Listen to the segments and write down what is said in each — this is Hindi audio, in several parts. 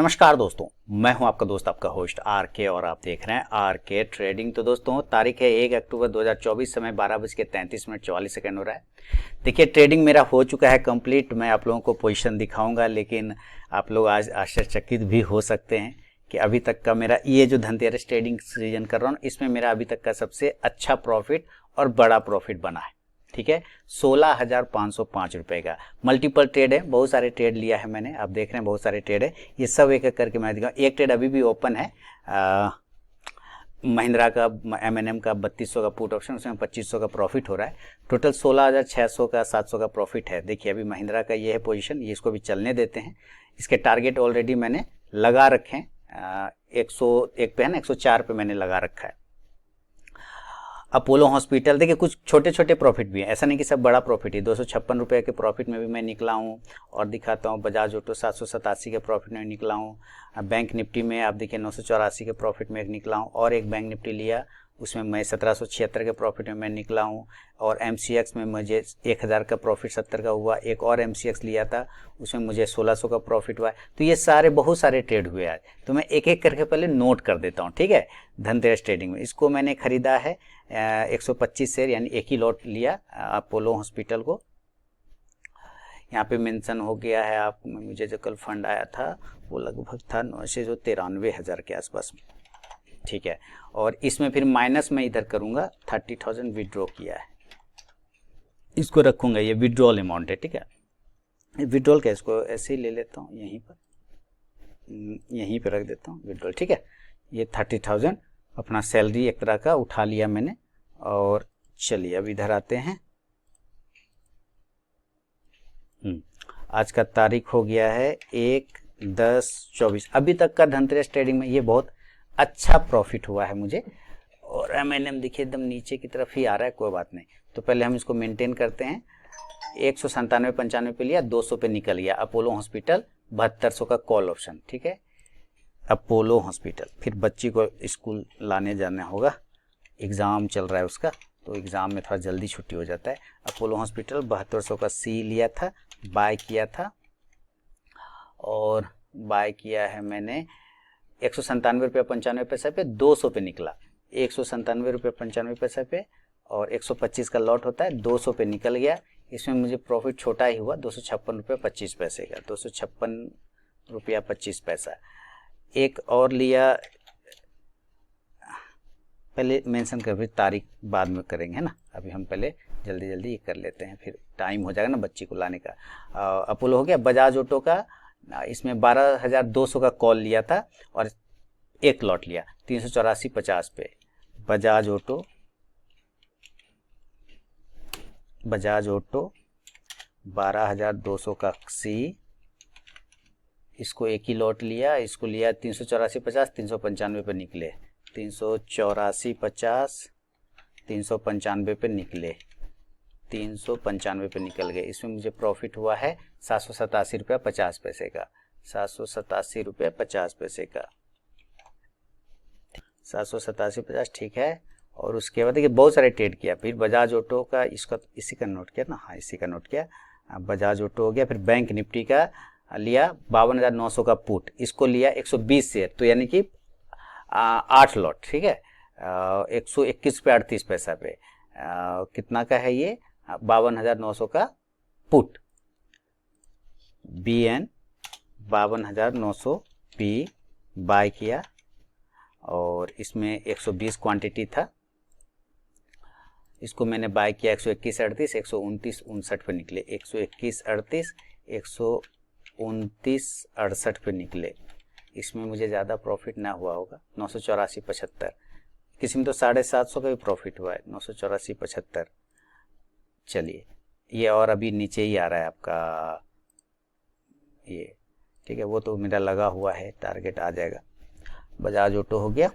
नमस्कार दोस्तों, मैं हूं आपका दोस्त आपका होस्ट आर के और आप देख रहे हैं आर के ट्रेडिंग। तो दोस्तों तारीख है 1 अक्टूबर 2024, समय 12:33 हो रहा है। देखिए ट्रेडिंग मेरा हो चुका है कंप्लीट। मैं आप लोगों को पोजीशन दिखाऊंगा, लेकिन आप लोग आज आश्चर्यचकित भी हो सकते हैं कि अभी तक का मेरा ये जो धनतेरस ट्रेडिंग सीजन कर रहा हूँ इसमें मेरा अभी तक का सबसे अच्छा प्रॉफिट और बड़ा प्रॉफिट बना है। ठीक है, 16,505 रुपए का मल्टीपल ट्रेड है, बहुत सारे ट्रेड लिया है मैंने। आप देख रहे हैं बहुत सारे ट्रेड है, ये सब एक एक करके मैं दिखाऊं। एक ट्रेड अभी भी ओपन है, महिंद्रा का M&M का 3200 का पुट ऑप्शन, उसमें 2500 का प्रॉफिट हो रहा है। टोटल 16,600 का 700 का प्रॉफिट है। देखिए अभी महिंद्रा का ये है पोजीशन, ये इसको भी चलने देते हैं। इसके टारगेट ऑलरेडी मैंने लगा रखे हैं, 101 पे है ना, 104 पे मैंने लगा रखा है। अपोलो हॉस्पिटल देखिए कुछ छोटे छोटे प्रॉफिट भी हैं, ऐसा नहीं कि सब बड़ा प्रॉफिट है। 256 रुपये के प्रॉफिट में भी मैं निकला हूँ। और दिखाता हूँ बजाज ऑटो 787 के प्रॉफिट में निकला हूँ। बैंक निफ्टी में आप देखिए 984 के प्रॉफिट में एक निकला हूँ। और एक बैंक निफ्टी लिया, उसमें मैं 1776 के प्रॉफिट में मैं निकला हूँ। और MCX में मुझे 1000 का प्रॉफिट 70 का हुआ। एक और MCX लिया था, उसमें मुझे 1600 का प्रॉफिट हुआ। तो ये सारे बहुत सारे ट्रेड हुए आज, तो मैं एक एक करके पहले नोट कर देता हूँ। ठीक है, धनतेरस ट्रेडिंग में इसको मैंने खरीदा है 125 शेयर, यानी एक ही लॉट लिया अपोलो हॉस्पिटल को। यहाँ पे मेंशन हो गया है। आप मुझे जो कल फंड आया था वो लगभग था 993,000 के आसपास में। ठीक है, और इसमें फिर माइनस में इधर करूंगा 30,000 विड्रॉ किया है, इसको रखूंगा, ये विड्रॉल अमाउंट है। ठीक है, विड्रॉल का इसको ऐसे ही ले लेता हूँ, यहीं पे रख देता हूँ विड्रॉल। ठीक है, ये 30,000 अपना सैलरी एक तरह का उठा लिया मैंने। और चलिए अब इधर आते हैं। आज का तारीख हो गया है 1/10/24। अभी तक का धनतेरस ट्रेडिंग में ये बहुत अच्छा प्रॉफिट हुआ है मुझे। और M&M देखिए एकदम नीचे की तरफ ही आ रहा है, कोई बात नहीं। तो पहले हम इसको मेंटेन करते हैं। 197-95 पे लिया, 200 पे निकल गया। अपोलो हॉस्पिटल 7200 का कॉल ऑप्शन। ठीक है, अपोलो हॉस्पिटल। फिर बच्ची को स्कूल लाने जाना होगा, एग्ज़ाम चल रहा है उसका, तो एग्ज़ाम में थोड़ा जल्दी छुट्टी हो जाता है। अपोलो हॉस्पिटल 7200 का C लिया था, बाय किया था। और बाय किया है मैंने 197 रुपये 95 पैसे पे, 200 पे निकला। 197 रुपये 95 पैसे पे और 125 का लॉट होता है, 200 पे निकल गया। इसमें मुझे प्रॉफिट छोटा ही हुआ, 256 रुपये 25 पैसे का, 256 रुपया 25 पैसा। एक और लिया, पहले मेंशन कर, फिर तारीख बाद में करेंगे, है ना। अभी हम पहले जल्दी जल्दी ये कर लेते हैं, फिर टाइम हो जाएगा ना बच्ची को लाने का। अपोलो हो गया। बजाज ऑटो का इसमें 12,200 का कॉल लिया था और एक लॉट लिया 384.50 पे। बजाज ऑटो 12,200 का C, इसको एक ही लॉट लिया, इसको लिया 384.50, 395 पे निकले। 384.50, 395 पे निकले, 395 पे निकल गए। इसमें मुझे प्रॉफिट हुआ है 787 रुपया 50 पैसे का, 787 रुपये 50 पैसे का, 787.50। ठीक है, और उसके बाद देखिए बहुत सारे ट्रेड किया। फिर बजाज ऑटो का, इसका इसी का नोट किया ना, हाँ इसी का नोट किया। बजाज ऑटो हो गया। फिर बैंक निफ्टी का लिया 52,900 का पुट, इसको लिया 120 शेयर, तो यानी कि 8 लॉट। ठीक है, 121 पे 38 पैसा पे कितना का है ये, 52,900 का पुट, BN 52,900 P बाय किया। और इसमें 120 क्वांटिटी था, इसको मैंने बाय किया 121.38, 129.59 पे निकले। 121.38, 129.68 पे निकले। इसमें मुझे ज़्यादा प्रॉफिट ना हुआ होगा, 984.75। किसी में तो 750 का भी प्रॉफिट हुआ है, 984.75। चलिए ये और अभी नीचे ही आ रहा है आपका ये। ठीक है, वो तो मेरा लगा हुआ है, टारगेट आ जाएगा। बजाज ऑटो हो गया।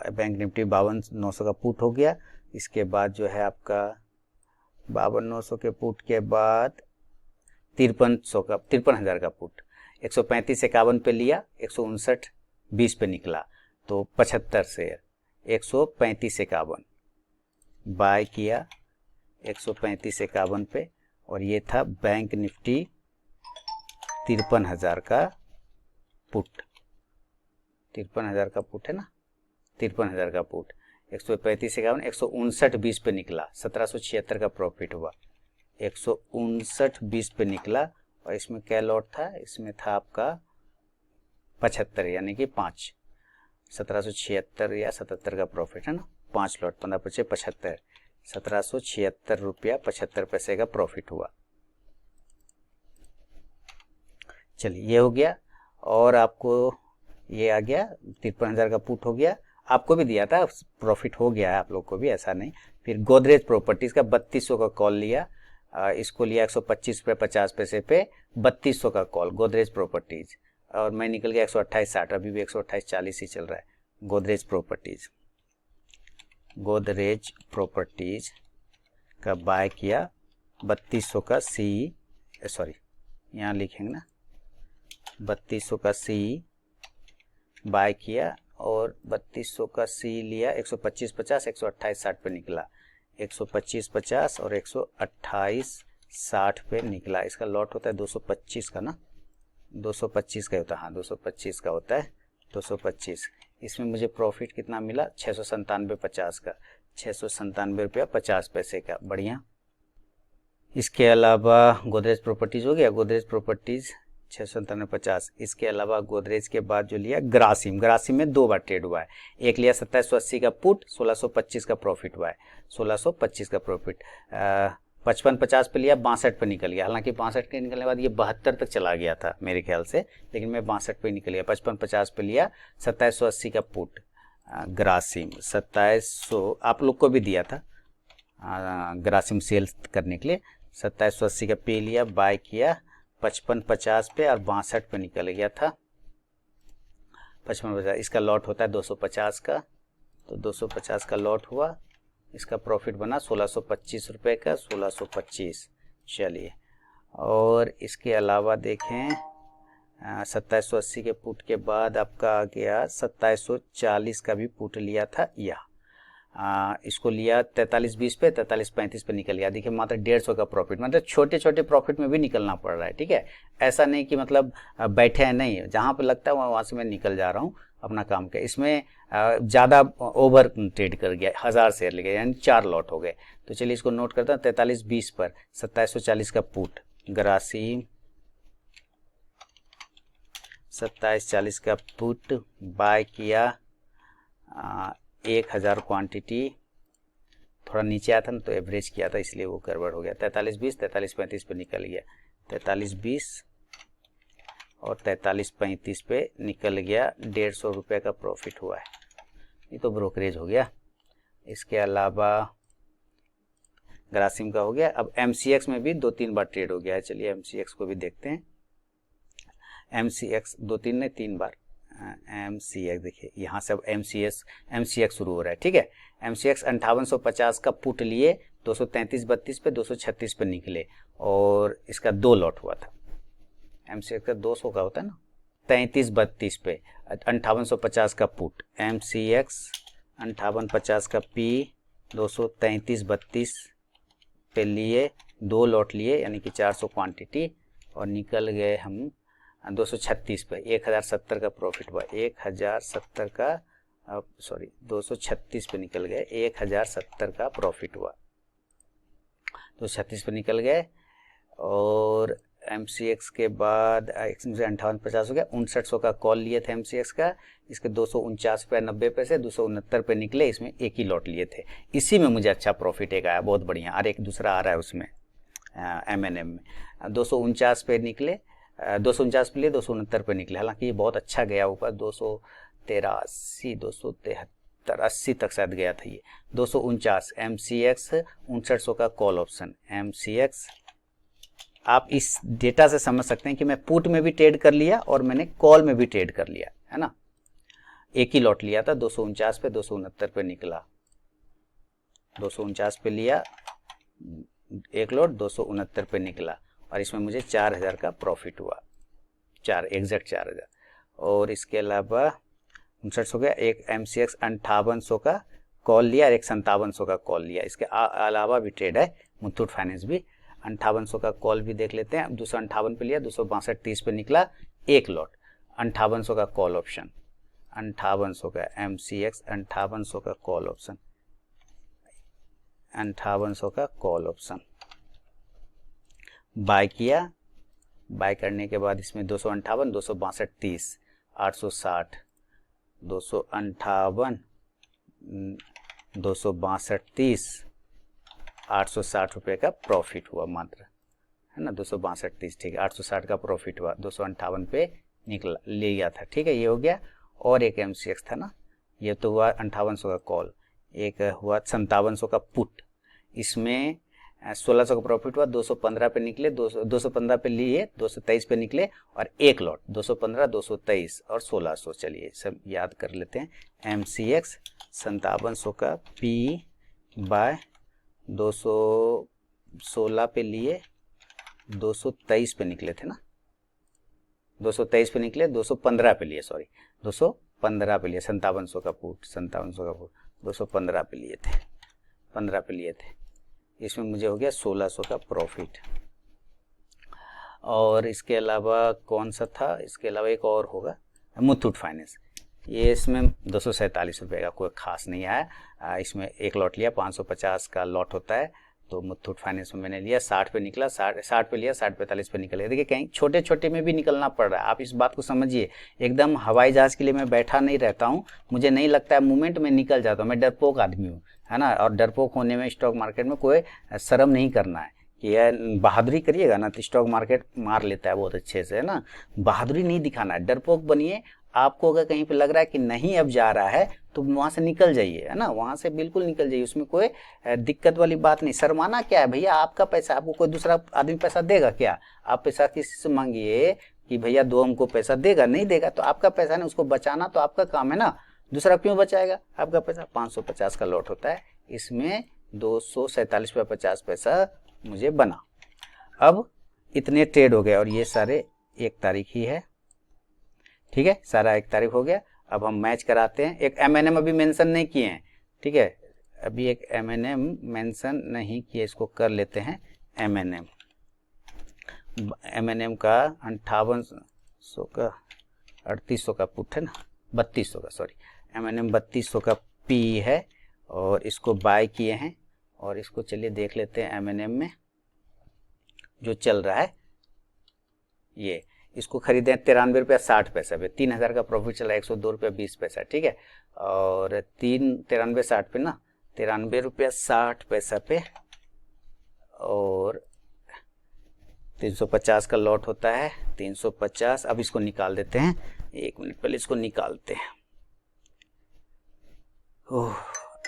बैंक निफ्टी 52,900 का पुट हो गया। इसके बाद जो है आपका 52,900 के पुट के बाद 53,000 का पुट, 135.51 पे लिया, 159.20 पे निकला, तो 75 शेयर 135.51 बाय किया 135.51 पे। और ये था बैंक निफ्टी 53,000 का पुट, 53,000 का पुट है ना, 53,000 का पुट 135 51 159.20 पे निकला, 1776 का प्रॉफिट हुआ, 159.20 पे निकला। और इसमें क्या लॉट था, इसमें था आपका 75 यानी कि 5, 1776 या 77 का प्रॉफिट है ना, 5 लॉट 15 पचे 75, 1776 रुपया 75 पैसे का प्रॉफिट हुआ। चलिए ये हो गया। और आपको ये आ गया 53,000 का पुट हो गया, आपको भी दिया था, प्रॉफिट हो गया है आप लोग को भी, ऐसा नहीं। फिर गोदरेज प्रॉपर्टीज का 3200 का कॉल लिया, इसको लिया 125 रुपये 50 पैसे पे 3200 का कॉल गोदरेज प्रॉपर्टीज, और मैं निकल गया 128.60, अभी भी 128.40 ही चल रहा है। गोदरेज प्रॉपर्टीज का बाय किया 3200 का सी, सॉरी यहाँ लिखेंगे ना, 3200 का सी बाय किया और 3200 का सी लिया, 125.50 128.60 पे निकला, 125.50 और 128.60 पे निकला। इसका लॉट होता है 225 का ना, 225 का होता है, हाँ 225 का होता है, 225। इसमें मुझे प्रॉफिट कितना मिला, 697.50 का, 697 रुपया 50 पैसे का, बढ़िया। इसके अलावा गोदरेज प्रॉपर्टीज हो गया, गोदरेज प्रॉपर्टीज 697.50। इसके अलावा गोदरेज के बाद जो लिया ग्रासिम, ग्रासिम में 2 बार ट्रेड हुआ है, एक लिया 2780 का पुट, 1625 का प्रॉफिट हुआ है, 1625 का प्रॉफिट। 55-50 पे लिया, 62 पे निकल गया, हालांकि 62 के निकलने के बाद ये 72 तक चला गया था मेरे ख्याल से, लेकिन मैं 62 पे निकल गया। 55-50 पे लिया 2780 का पुट, ग्रासिम 2700 आप लोग को भी दिया था ग्रासिम सेल करने के लिए, 2780 का पे लिया, बाय किया 55-50 पे और 62 पे निकल गया था, 55-50। इसका लॉट होता है 250 का, तो 250 का लॉट हुआ, इसका प्रॉफिट बना 1625 रुपये का, 1625। चलिए, और इसके अलावा देखें 2780 के पुट के बाद आपका आ गया 2740 का भी पुट लिया था, यह इसको लिया 43.20 पे, 43.35 पे निकल गया। देखिए मात्र 150 का प्रॉफिट, मतलब छोटे छोटे प्रॉफिट में भी निकलना पड़ रहा है, ठीक है, ऐसा नहीं कि मतलब बैठे हैं, नहीं, जहाँ पे लगता है वहाँ से मैं निकल जा रहा हूँ अपना काम के। इसमें ज़्यादा ओवर ट्रेड कर गया, 1000 शेयर ले गया, यानी 4 लॉट हो गए। तो चलिए इसको नोट करता हूँ, 43.20 पर 2740 का पुट, ग्रासिम 2740 का पुट बाय किया, 1000 क्वांटिटी, थोड़ा नीचे आया था ना तो एवरेज किया था इसलिए वो गड़बड़ हो गया। 43.20 43.35 पे निकल गया, 43.20 और 43.35 पे निकल गया, 150 रुपये का प्रॉफिट हुआ है, ये तो ब्रोकरेज हो गया। इसके अलावा ग्रासिम का हो गया। अब MCX में भी 2-3 बार ट्रेड हो गया है, चलिए MCX को भी देखते हैं। MCX 2-3 नहीं 3 बार, MCX देखिए यहाँ से अब MCX शुरू हो रहा है, ठीक है। MCX 5850 का पुट लिए, 233.32 पे 236 पे निकले, और इसका 2 लॉट हुआ था। MCX का 200 का होता है ना, 33.32 पे 5850 का पुट, MCX 5850 का P 233.32 पे लिए, 2 लॉट लिए, यानी कि 400 क्वांटिटी, और निकल गए हम 236 पे, 1070 का प्रॉफिट हुआ, 1070 का, सॉरी 236 पे निकल गए, 1070 का प्रॉफिट हुआ, 236 पे निकल गए। और MCX के बाद 5850 हो गया, 5900 का कॉल लिए थे MCX का, इसके 249 रुपये 90 पैसे, 269 पे निकले, इसमें एक ही लॉट लिए थे, इसी में मुझे अच्छा प्रॉफिट एक आया, बहुत बढ़िया, और एक दूसरा आ रहा है उसमें MNM में, 249 पे निकले, 249 पे लिए, 269 पे निकले, हालांकि ये बहुत अच्छा गया ऊपर, 283 273 80 तक शायद गया था ये, 249 MCX 5900 का कॉल ऑप्शन, MCX आप इस डेटा से समझ सकते हैं कि मैं पुट में भी ट्रेड कर लिया और मैंने कॉल में भी ट्रेड कर लिया है ना, एक ही लॉट लिया था, 249 पे 269 पे निकला, 249 पे लिया एक लॉट, 269 पे निकला, और इसमें मुझे 4000 का प्रॉफिट हुआ, एग्जैक्ट 4000। और इसके अलावा 5900 हो गया, एक MCX 5800 का कॉल लिया और एक 5700 का कॉल लिया। इसके अलावा भी ट्रेड है, मुथूट फाइनेंस भी 5800 का कॉल भी देख लेते हैं, 258 पे लिया, 262.30 पे निकला, एक लॉट, 5800 का कॉल ऑप्शन, 5800 का MCX, 5800 का कॉल ऑप्शन, 5800 का कॉल ऑप्शन बाय किया। बाय करने के बाद इसमें 258, 262, 30, 860, 258, 262, 30, 860 रुपये का प्रॉफिट हुआ मात्र, है ना। 262, 30, ठीक है, 860 का प्रॉफिट हुआ, 258 पे निकला, ले गया था, ठीक है, ये हो गया। और एक MCX था ना, ये तो हुआ 5800 का कॉल, एक हुआ 5700 का पुट, इसमें 1600 का प्रॉफिट हुआ, 215 पे निकले, 215 पे लिए, 223 पे निकले, और एक लॉट 215, 223 और 1600, चलिए सब याद कर लेते हैं। MCX 5700 का P बाय 216 पे लिए, 223 पे निकले थे ना, 223 पे निकले, 215 पे लिए, सॉरी 215 पे लिए, 5700 का पुट, 5700 का पुट 215 पे लिए थे, 15 पे लिए थे, इसमें मुझे हो गया 1600 का प्रॉफिट। और इसके अलावा कौन सा था, इसके अलावा एक और होगा मुथूट फाइनेंस, ये इसमें 247 रुपये का कोई खास नहीं आया, इसमें एक लॉट लिया, 550 का लॉट होता है, तो मुथूट फाइनेंस में मैंने लिया, 60 पे निकला, 60 पे लिया, 60 45 पे निकल गया। देखिए कहीं छोटे छोटे में भी निकलना पड़ रहा है, आप इस बात को समझिए, एकदम हवाई जहाज के लिए मैं बैठा नहीं रहता हूँ, मुझे नहीं लगता है मूवमेंट में निकल जाता हूँ, मैं डरपोक आदमी हूँ, है ना। और डरपोक होने में स्टॉक मार्केट में कोई शर्म नहीं करना है, कि यार बहादुरी करिएगा ना तो स्टॉक मार्केट मार लेता है बहुत अच्छे से, है ना। बहादुरी नहीं दिखाना है, डरपोक बनिए। आपको अगर कहीं पे लग रहा है कि नहीं अब जा रहा है तो वहां से निकल जाइए, है ना, वहां से बिल्कुल निकल जाइए, उसमें कोई दिक्कत वाली बात नहीं। शर्माना क्या है भैया, आपका पैसा, आपको कोई दूसरा आदमी पैसा देगा क्या? आप पैसा किसी से मांगिए कि भैया दो हमको पैसा, देगा? नहीं देगा, तो आपका पैसा ना, उसको बचाना तो आपका काम है ना, दूसरा क्यों बचाएगा आपका पैसा। 550 का लॉट होता है, इसमें 247 रुपया 50 पैसा मुझे बना। अब इतने ट्रेड हो गए और ये सारे 1 तारीख ही है, ठीक है, सारा 1 तारीख हो गया। अब हम मैच कराते हैं, एक MNM अभी मेंशन नहीं किए हैं, ठीक है, अभी एक MNM मेंशन नहीं किए, इसको कर लेते हैं MNM का 5800 का 3800 का पुट है ना, 3200 का, सॉरी MNM 3200 का P है, और इसको बाय किए हैं, और इसको चलिए देख लेते हैं MNM में जो चल रहा है, ये इसको खरीदे 93 रुपया 60 पैसा पे, 3000 का प्रॉफिट चला, 102 रुपया 20 पैसा, ठीक है। और 93 60 पे ना, 93 रुपया 60 पैसा पे, और 350 का लॉट होता है, 350। अब इसको निकाल देते हैं, 1 मिनट पहले इसको निकालते हैं।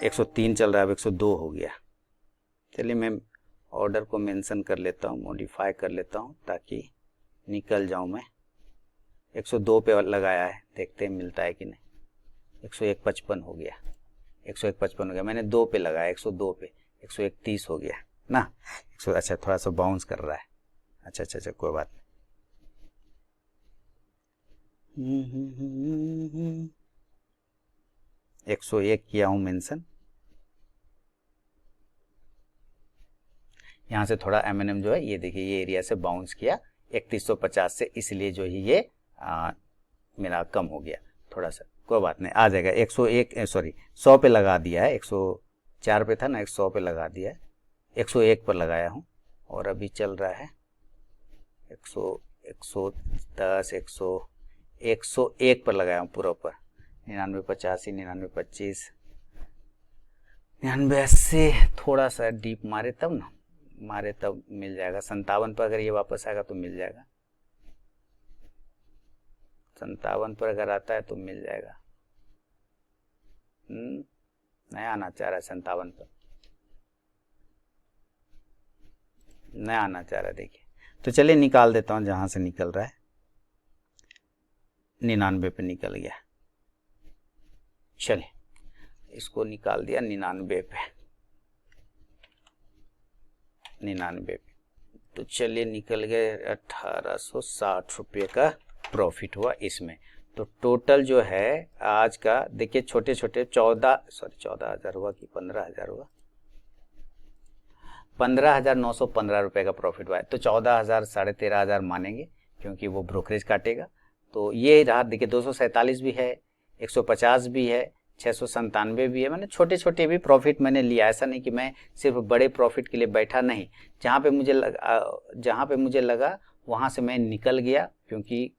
103 चल रहा है, अब 102 हो गया। चलिए मैं ऑर्डर को मेंशन कर लेता हूँ, मॉडिफाई कर लेता हूँ ताकि निकल जाऊं मैं। 102 पे लगाया है, देखते हैं मिलता है कि नहीं। 101.55 हो गया, 101.55 हो गया, मैंने 2 पे लगाया, 102 पे 131 हो गया ना। अच्छा थोड़ा सा बाउंस कर रहा है, अच्छा कोई बात नहीं। 101 किया हूं मेंशन, यहाँ से थोड़ा MNM जो है, ये देखिए ये एरिया से बाउंस किया 3150 से, इसलिए जो है ये मेरा कम हो गया थोड़ा सा, कोई बात नहीं, आ जाएगा। 101 सॉरी 100 पे लगा दिया है, 104 पे था ना, 100 पे लगा दिया है, 101 पर लगाया हूँ, और अभी चल रहा है 110, 101 पर लगाया हूँ पूरा ऊपर। 99 85, 99 25, 99 80, थोड़ा सा डीप मारे तब ना, मारे तब मिल जाएगा। 57 पर अगर ये वापस आएगा तो मिल जाएगा, 57 पर अगर आता है तो मिल जाएगा। नया आना चाह रहा है 57 पर, नया आना चाह रहा है, देखिए। तो चलिए निकाल देता हूँ जहां से निकल रहा है, 99 पे निकल गया, चलिए इसको निकाल दिया 99 पे, 99 पे, तो चलिए निकल गए 1860 रुपये का प्रॉफिट हुआ इसमें। तो टोटल जो है आज का देखिए, छोटे छोटे 14,000 हुआ कि 15,000 हुआ, 15,915 रुपये का प्रॉफिट हुआ है। तो 14,000 13,500 मानेंगे, क्योंकि वो ब्रोकरेज काटेगा। तो ये रहा, देखिए 247 भी है, 150 भी है, 697 भी है। मैंने छोटे छोटे भी प्रॉफिट मैंने लिया, ऐसा नहीं कि मैं सिर्फ बड़े प्रॉफिट के लिए बैठा, नहीं। जहाँ पे मुझे लगा वहाँ से मैं निकल गया, क्योंकि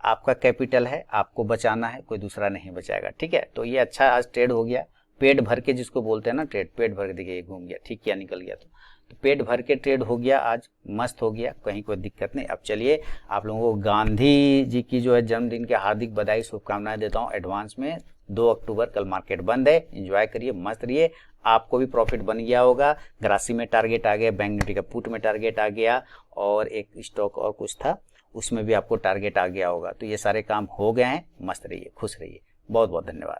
आपका कैपिटल है, आपको बचाना है, कोई दूसरा नहीं बचाएगा, ठीक है। तो ये अच्छा आज ट्रेड हो गया, पेट भर के जिसको बोलते हैं ना ट्रेड, पेट भर के, देखिए घूम गया, ठीक किया, निकल गया। तो पेट भर के ट्रेड हो गया आज, मस्त हो गया, कहीं कोई दिक्कत नहीं। अब चलिए आप लोगों को गांधी जी की जो है जन्मदिन के हार्दिक बधाई, शुभकामनाएं देता हूँ एडवांस में। 2 अक्टूबर कल मार्केट बंद है, एंजॉय करिए, मस्त रहिए। आपको भी प्रॉफिट बन गया होगा, ग्रासी में टारगेट आ गया, बैंक निफ्टी का पुट में टारगेट आ गया, और एक स्टॉक और कुछ था उसमें भी आपको टारगेट आ गया होगा। तो ये सारे काम हो गए हैं, मस्त रहिए, खुश रहिए, बहुत बहुत धन्यवाद।